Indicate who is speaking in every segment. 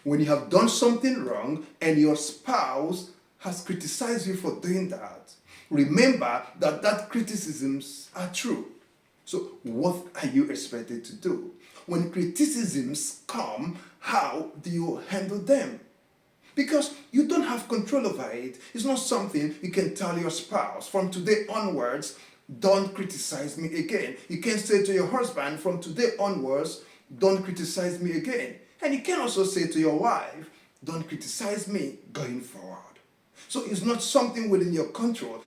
Speaker 1: When you have done something wrong and your spouse has criticized you for doing that, remember that criticisms are true. So what are you expected to do? When criticisms come, how do you handle them? Because you don't have control over it. It's not something you can tell your spouse, from today onwards, don't criticize me again. You can say to your husband, from today onwards, don't criticize me again. And you can also say to your wife, don't criticize me going forward. So it's not something within your control.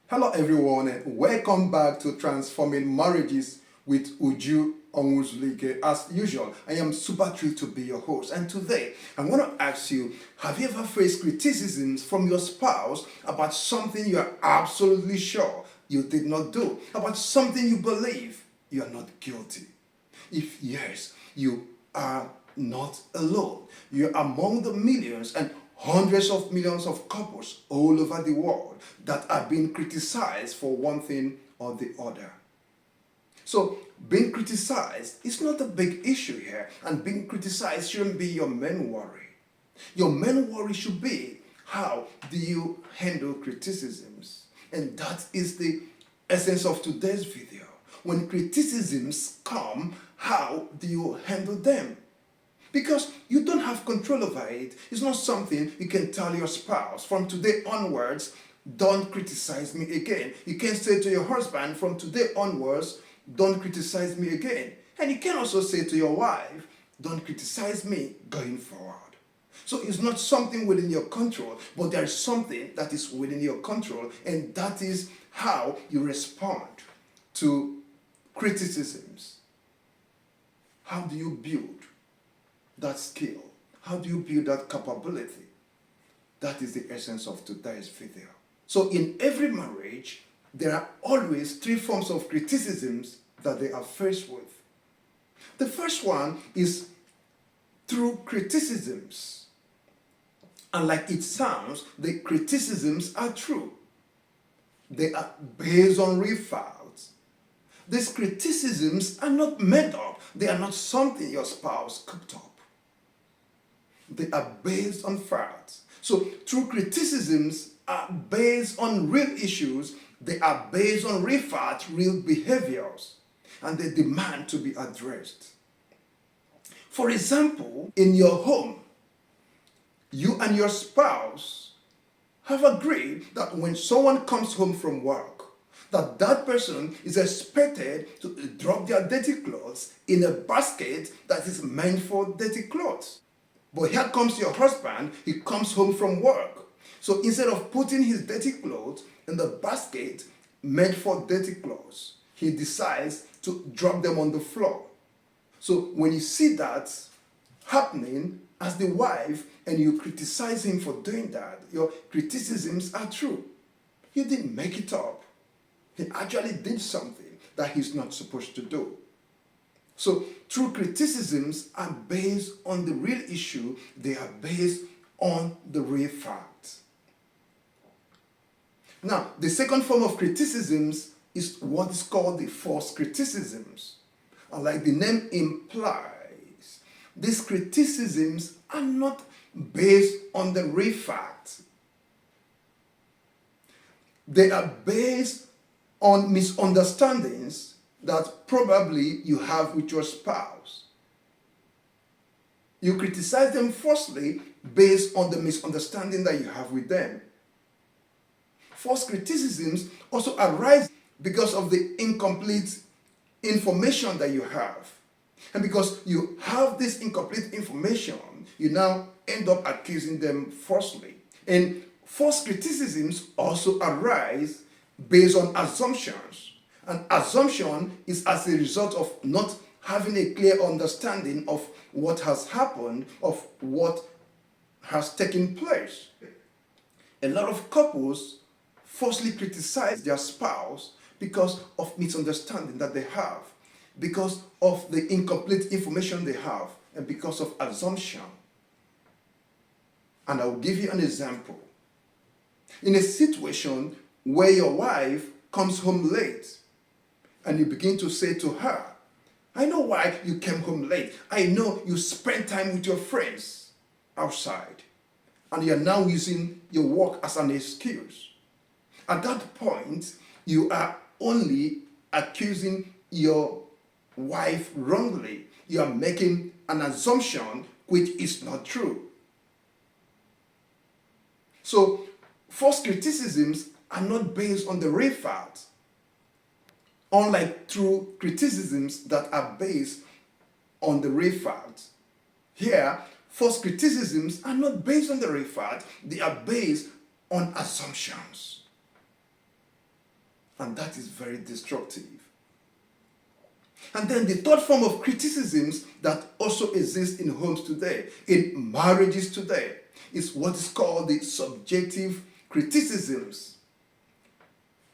Speaker 1: Hello everyone, and welcome back to Transforming Marriages with Uju Onwuzulike. As usual, I am super thrilled to be your host, and today I want to ask you, have you ever faced criticisms from your spouse about something you are absolutely sure you did not do, about something you believe you are not guilty? If yes, you are not alone. You're among the millions and hundreds of millions of couples all over the world that are being criticized for one thing or the other. So being criticized is not a big issue here, and being criticized shouldn't be your main worry. Your main worry should be, how do you handle criticisms? And that is the essence of today's video. When criticisms come, how do you handle them? Because you don't have control over it. It's not something you can tell your spouse, from today onwards, don't criticize me again. You can say to your husband, from today onwards, don't criticize me again. And you can also say to your wife, don't criticize me going forward. So it's not something within your control, but there is something that is within your control, and that is how you respond to criticisms. How do you build that skill? How do you build that capability? That is the essence of today's video. So in every marriage, there are always three forms of criticisms that they are faced with. The first one is through criticisms. And like it sounds, the criticisms are true. They are based on real facts. These criticisms are not made up. They are not something your spouse cooked up. They are based on facts. So true criticisms are based on real issues. They are based on real facts, real behaviors, and they demand to be addressed. For example, in your home, you and your spouse have agreed that when someone comes home from work, that person is expected to drop their dirty clothes in a basket that is meant for dirty clothes. But here comes your husband, he comes home from work. So instead of putting his dirty clothes in the basket meant for dirty clothes, he decides to drop them on the floor. So when you see that happening as the wife and you criticize him for doing that, your criticisms are true. He didn't make it up. He actually did something that he's not supposed to do. So true criticisms are based on the real issue. They are based on the real facts. Now, the second form of criticisms is what is called the false criticisms. And like the name implies, these criticisms are not based on the real facts. They are based on misunderstandings that probably you have with your spouse. You criticize them falsely based on the misunderstanding that you have with them. False criticisms also arise because of the incomplete information that you have. And because you have this incomplete information, you now end up accusing them falsely. And false criticisms also arise based on assumptions. An assumption is as a result of not having a clear understanding of what has happened, of what has taken place. A lot of couples falsely criticize their spouse because of misunderstanding that they have, because of the incomplete information they have, and because of assumption. And I'll give you an example. In a situation where your wife comes home late, And you begin to say to her, I know why you came home late. I know you spent time with your friends outside. And you're now using your work as an excuse. At that point, you are only accusing your wife wrongly. You are making an assumption which is not true. So, false criticisms are not based on the real fact, unlike true criticisms that are based on the real fact. Here, false criticisms are not based on the real fact, they are based on assumptions. And that is very destructive. And then the third form of criticisms that also exists in homes today, in marriages today, is what is called the subjective criticisms.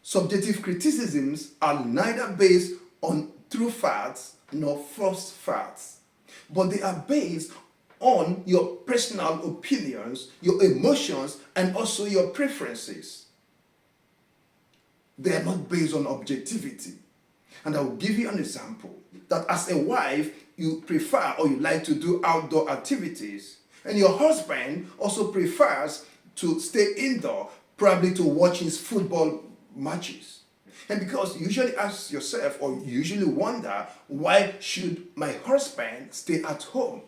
Speaker 1: Subjective criticisms are neither based on true facts nor false facts, but they are based on your personal opinions, your emotions, and also your preferences. They are not based on objectivity. And I will give you an example that as a wife, you prefer or you like to do outdoor activities, and your husband also prefers to stay indoor, probably to watch his football matches. And because you usually ask yourself or you usually wonder, why should my husband stay at home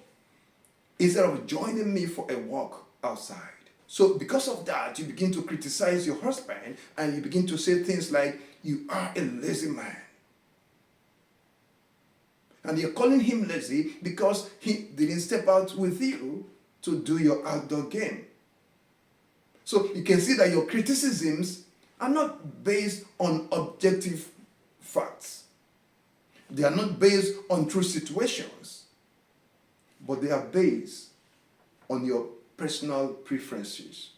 Speaker 1: instead of joining me for a walk outside? So because of that, you begin to criticize your husband and you begin to say things like, you are a lazy man. And you're calling him lazy because he didn't step out with you to do your outdoor game. So you can see that your criticisms are not based on objective facts. They are not based on true situations, but they are based on your personal preferences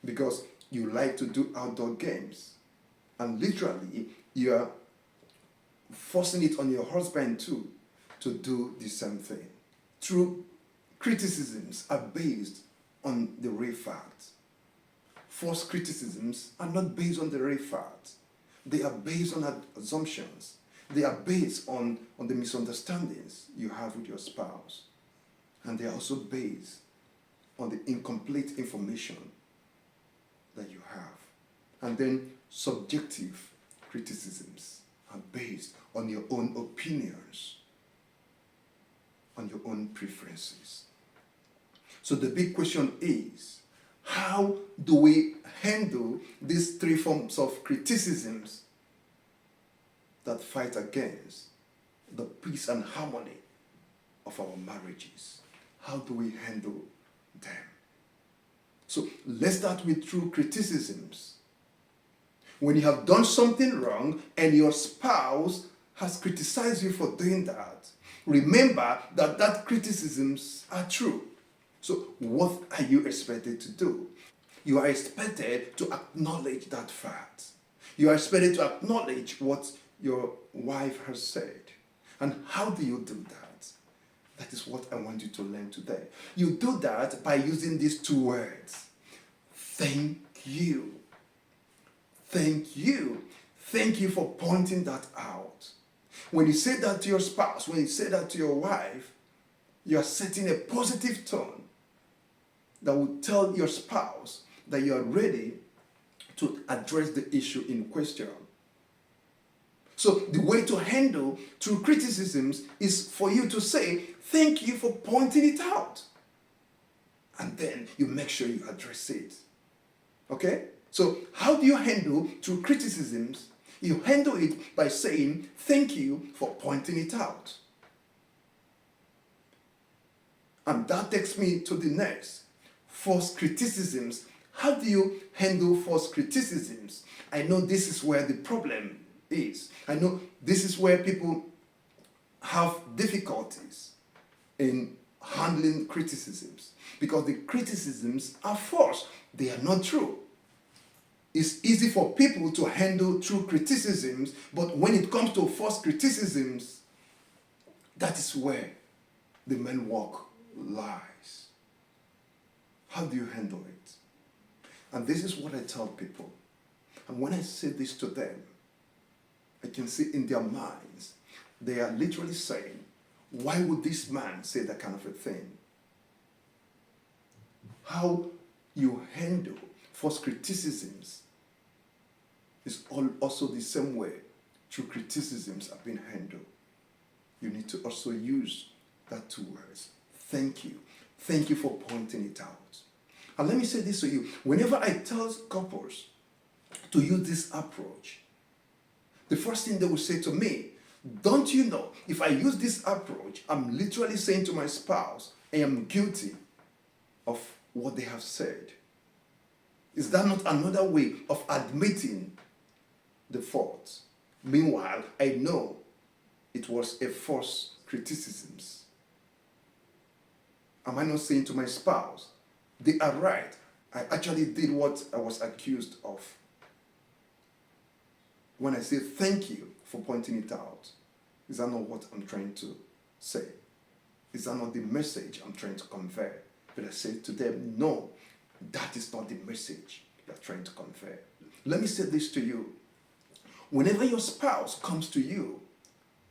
Speaker 1: because you like to do outdoor games. And literally, you are forcing it on your husband too to do the same thing. True criticisms are based on the real facts. False criticisms are not based on the real facts. They are based on assumptions. They are based on the misunderstandings you have with your spouse. And they are also based on the incomplete information that you have. And then subjective criticisms are based on your own opinions, on your own preferences. So the big question is, how do we handle these three forms of criticisms that fight against the peace and harmony of our marriages? How do we handle them? So let's start with true criticisms. When you have done something wrong and your spouse has criticized you for doing that, remember that criticisms are true. So what are you expected to do? You are expected to acknowledge that fact. You are expected to acknowledge what your wife has said. And how do you do that? That is what I want you to learn today. You do that by using these two words. Thank you. Thank you. Thank you for pointing that out. When you say that to your spouse, when you say that to your wife, you are setting a positive tone that will tell your spouse that you are ready to address the issue in question. So the way to handle true criticisms is for you to say, thank you for pointing it out. And then you make sure you address it. Okay? So how do you handle true criticisms? You handle it by saying, thank you for pointing it out. And that takes me to the next. False criticisms. How do you handle false criticisms? I know this is where the problem is. I know this is where people have difficulties in handling criticisms because the criticisms are false. They are not true. It's easy for people to handle true criticisms, but when it comes to false criticisms, that is where the main work lies. How do you handle it? And this is what I tell people. And when I say this to them, I can see in their minds, they are literally saying, why would this man say that kind of a thing? How you handle false criticisms is also the same way true criticisms are being handled. You need to also use that two words. Thank you. Thank you for pointing it out. And let me say this to you. Whenever I tell couples to use this approach, the first thing they will say to me, don't you know, if I use this approach, I'm literally saying to my spouse, I am guilty of what they have said. Is that not another way of admitting the fault? Meanwhile, I know it was a false criticism. Am I not saying to my spouse, they are right, I actually did what I was accused of? When I say thank you for pointing it out, is that not what I'm trying to say? Is that not the message I'm trying to convey? But I say to them, no, that is not the message you're trying to convey. Let me say this to you. Whenever your spouse comes to you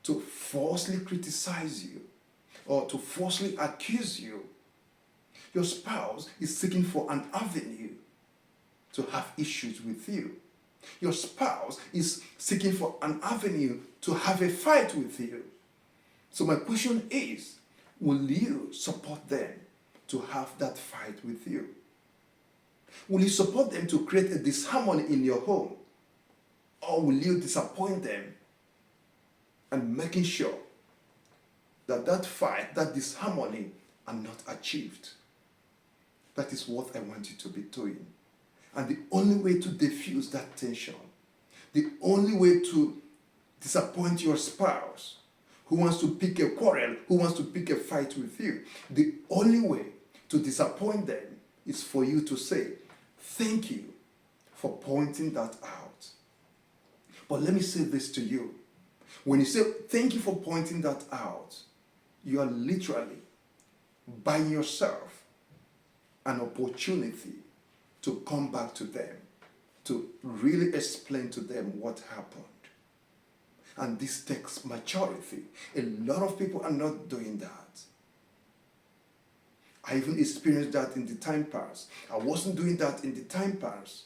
Speaker 1: to falsely criticize you or to falsely accuse you, your spouse is seeking for an avenue to have issues with you. Your spouse is seeking for an avenue to have a fight with you. So my question is, will you support them to have that fight with you? Will you support them to create a disharmony in your home? Or will you disappoint them and making sure that that fight, that disharmony are not achieved? That is what I want you to be doing. And the only way to diffuse that tension, the only way to disappoint your spouse who wants to pick a quarrel, who wants to pick a fight with you, the only way to disappoint them is for you to say, thank you for pointing that out. But let me say this to you. When you say, thank you for pointing that out, you are literally buying yourself an opportunity to come back to them, to really explain to them what happened. And this takes maturity. A lot of people are not doing that. I even experienced that in the time past. I wasn't doing that in the time past.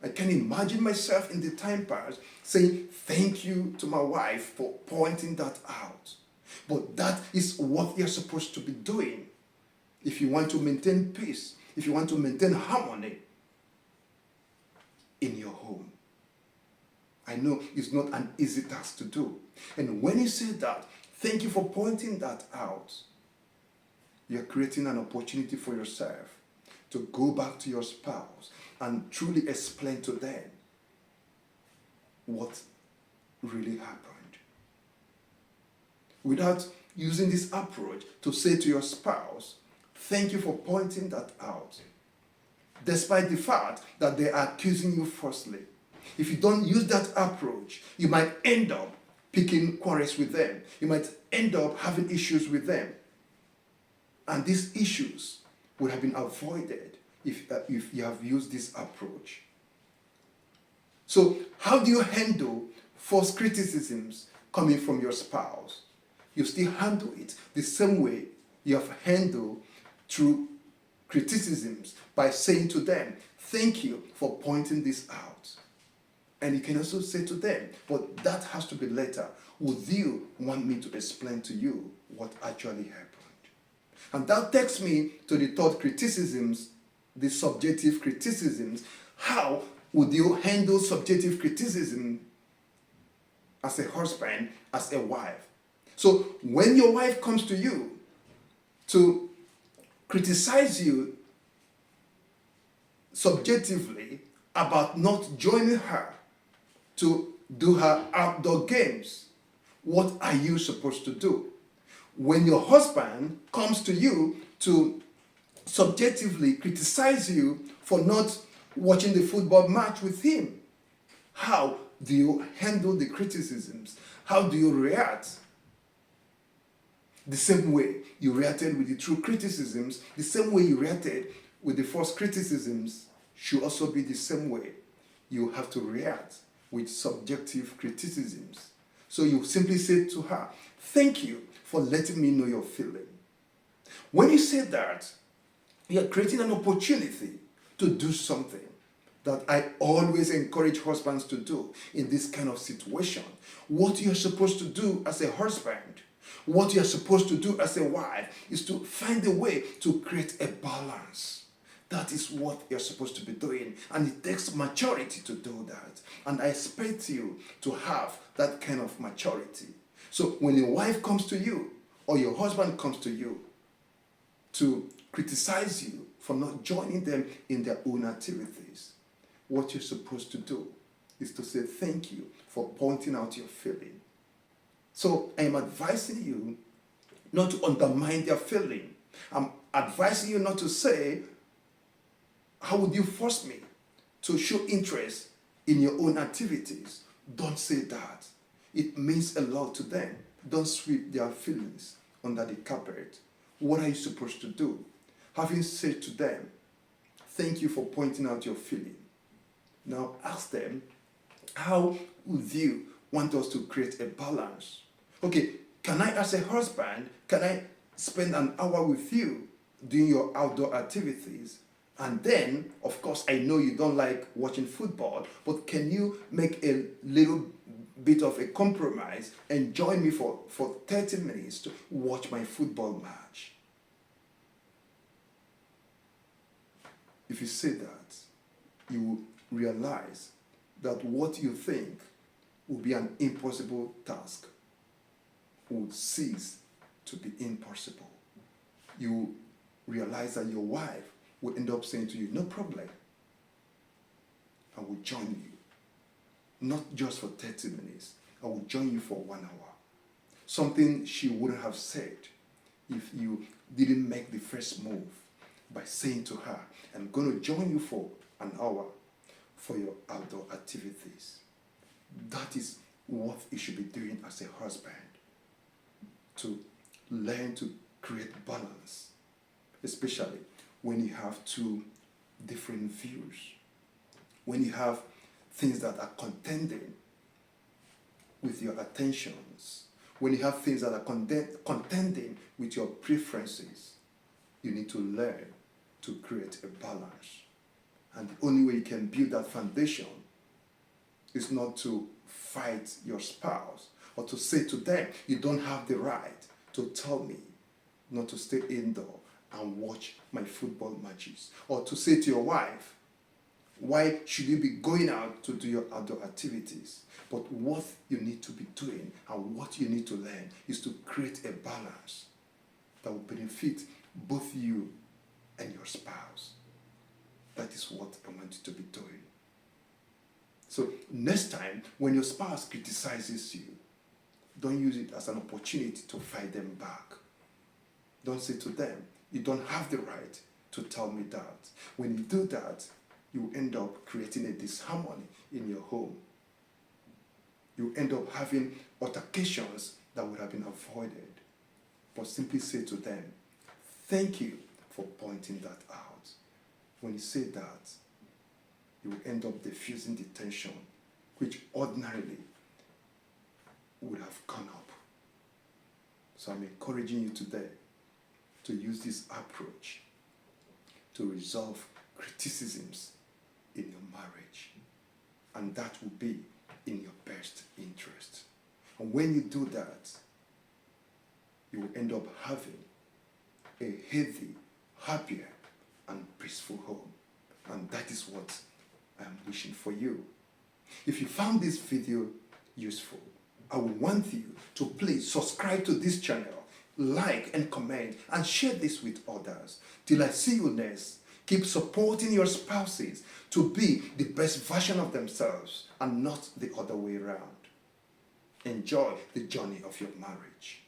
Speaker 1: I can imagine myself in the time past saying thank you to my wife for pointing that out. But that is what you're supposed to be doing if you want to maintain peace, if you want to maintain harmony in your home. I know it's not an easy task to do. And when you say that, thank you for pointing that out, you're creating an opportunity for yourself to go back to your spouse and truly explain to them what really happened. Without using this approach to say to your spouse, thank you for pointing that out, despite the fact that they are accusing you falsely. If you don't use that approach, you might end up picking quarrels with them. You might end up having issues with them. And these issues would have been avoided if you have used this approach. So how do you handle false criticisms coming from your spouse? You still handle it the same way you have handled true criticisms, by saying to them, thank you for pointing this out. And you can also say to them, but that has to be later. Would you want me to explain to you what actually happened? And that takes me to the third criticisms, the subjective criticisms. How would you handle subjective criticism as a husband, as a wife? So when your wife comes to you to criticize you subjectively about not joining her to do her outdoor games, what are you supposed to do? When your husband comes to you to subjectively criticize you for not watching the football match with him, how do you handle the criticisms? How do you react? The same way you reacted with the true criticisms, the same way you reacted with the false criticisms should also be the same way you have to react with subjective criticisms. So you simply say to her, thank you for letting me know your feeling. When you say that, you're creating an opportunity to do something that I always encourage husbands to do in this kind of situation. What you're supposed to do as a husband, what you're supposed to do as a wife, is to find a way to create a balance. That is what you're supposed to be doing. And it takes maturity to do that. And I expect you to have that kind of maturity. So when your wife comes to you, or your husband comes to you to criticize you for not joining them in their own activities, what you're supposed to do is to say thank you for pointing out your feeling. So I am advising you not to undermine their feeling. I'm advising you not to say, how would you force me to show interest in your own activities? Don't say that. It means a lot to them. Don't sweep their feelings under the carpet. What are you supposed to do? Having said to them, thank you for pointing out your feeling. Now ask them, how would you want us to create a balance? Okay, can I, as a husband, can I spend an hour with you doing your outdoor activities? And then, of course, I know you don't like watching football, but can you make a little bit of a compromise and join me for 30 minutes to watch my football match? If you say that, you will realize that what you think will be an impossible task will cease to be impossible. You will realize that your wife will end up saying to you, no problem, I will join you. Not just for 30 minutes, I will join you for 1 hour. Something she wouldn't have said if you didn't make the first move by saying to her, I'm going to join you for an hour for your outdoor activities. That is what you should be doing as a husband, to learn to create balance, especially when you have two different views, when you have things that are contending with your attentions, when you have things that are contending with your preferences. You need to learn to create a balance. And the only way you can build that foundation is not to fight your spouse or to say to them, you don't have the right to tell me not to stay indoor and watch my football matches. Or to say to your wife, why should you be going out to do your outdoor activities? But what you need to be doing and what you need to learn is to create a balance that will benefit both you and your spouse. That is what I want you to be doing. So next time, when your spouse criticizes you, don't use it as an opportunity to fight them back. Don't say to them, you don't have the right to tell me that. When you do that, you end up creating a disharmony in your home. You end up having altercations that would have been avoided. But simply say to them, thank you for pointing that out. When you say that, you will end up diffusing the tension, which ordinarily would have gone up. So I'm encouraging you today to use this approach to resolve criticisms in your marriage. And that will be in your best interest. And when you do that, you will end up having a healthy, happier, and peaceful home. And that is what I'm wishing for you. If you found this video useful, I would want you to please subscribe to this channel, like and comment, and share this with others. Till I see you next, keep supporting your spouses to be the best version of themselves and not the other way around. Enjoy the journey of your marriage.